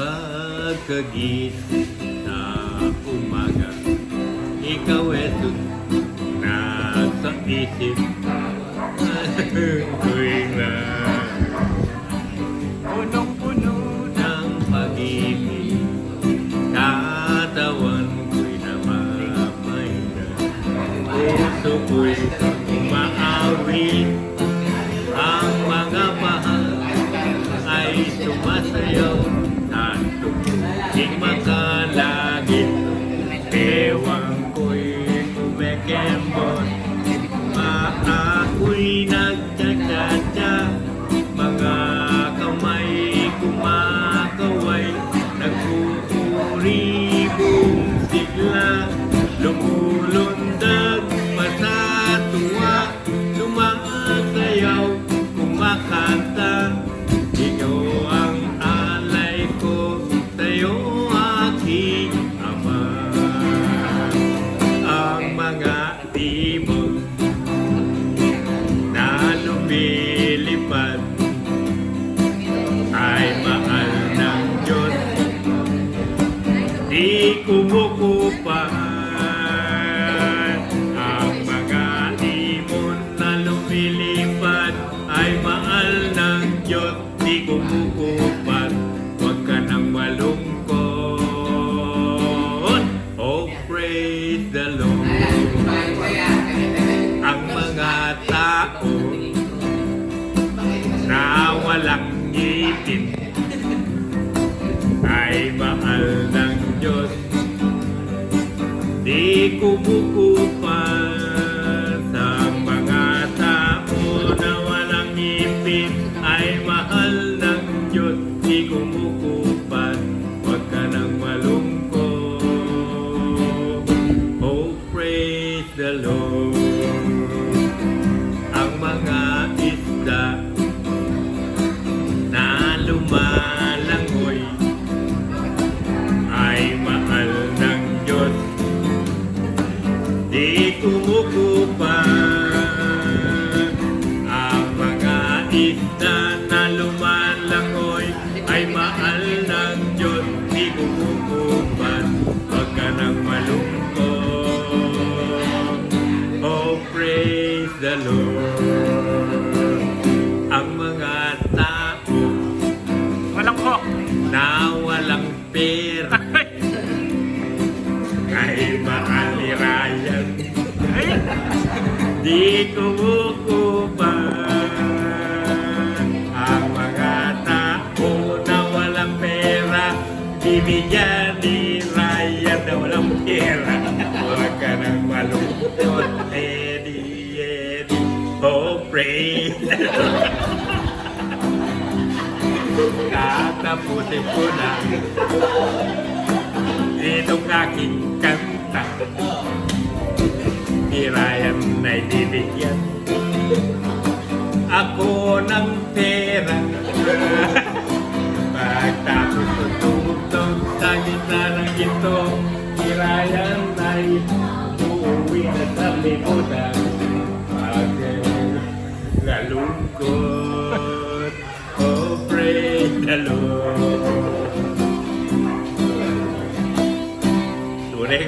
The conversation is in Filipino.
Pagkagising sa umaga, ikaw eto nasa isip tuwing na punong-puno ng pag-ibig, katawan ko'y namamahinga, puso ko'y umaawit, ang mga bahal ay sumasayaw at tumuting makalagit. Ewan ko'y kumekembot, maako'y nagtsatsa, mga kamay kumakaway, nagkukuribong sigla, lumulundag masatuwa, sumasayaw, kumakanta. Ikaw ang alay ko, sa'yo aking ama. Ang mga timog na lumilipad ay mahal ng Diyos, di kumukupan. Ang mga timon na lumilipad ay mahal ng Diyos, di kumukupan. Huwag ka nang malungkot, oh praise the Lord. Ang mga tao na walang ngipin ay mahal ng Diyos, di kumukupan. Sa mga tao na walang ngipin ay mahal ng Diyos, di kumukupan. Huwag ka nang malungkot, oh praise the Lord. Ang mga isda na lumalangoy ay mahal ng Diyos, di kumukupan. Ang mga isda na lumalangoy ay mahal ng Diyos, di kumukupan. Huwag ka nang malungkot, oh praise the Lord. Ang mga tao Walang ko. na walang pera ay mahal ni Ryan, di kumukupan. Ang mga tao na walang pera, bibigyan ni Ryan na walang pera. Huwag ka nang malungkot, Eddie, oh praise the Lord. Tatapusin ko na itong aking kanta, ni Ryan ay bibigyan ako ng pera. Pagtapos ko tumugtog sa gitna ng ginto, ni Ryan ay uuwi na sa limutan. Pag nalungkot, oh praise the Lord. Tunay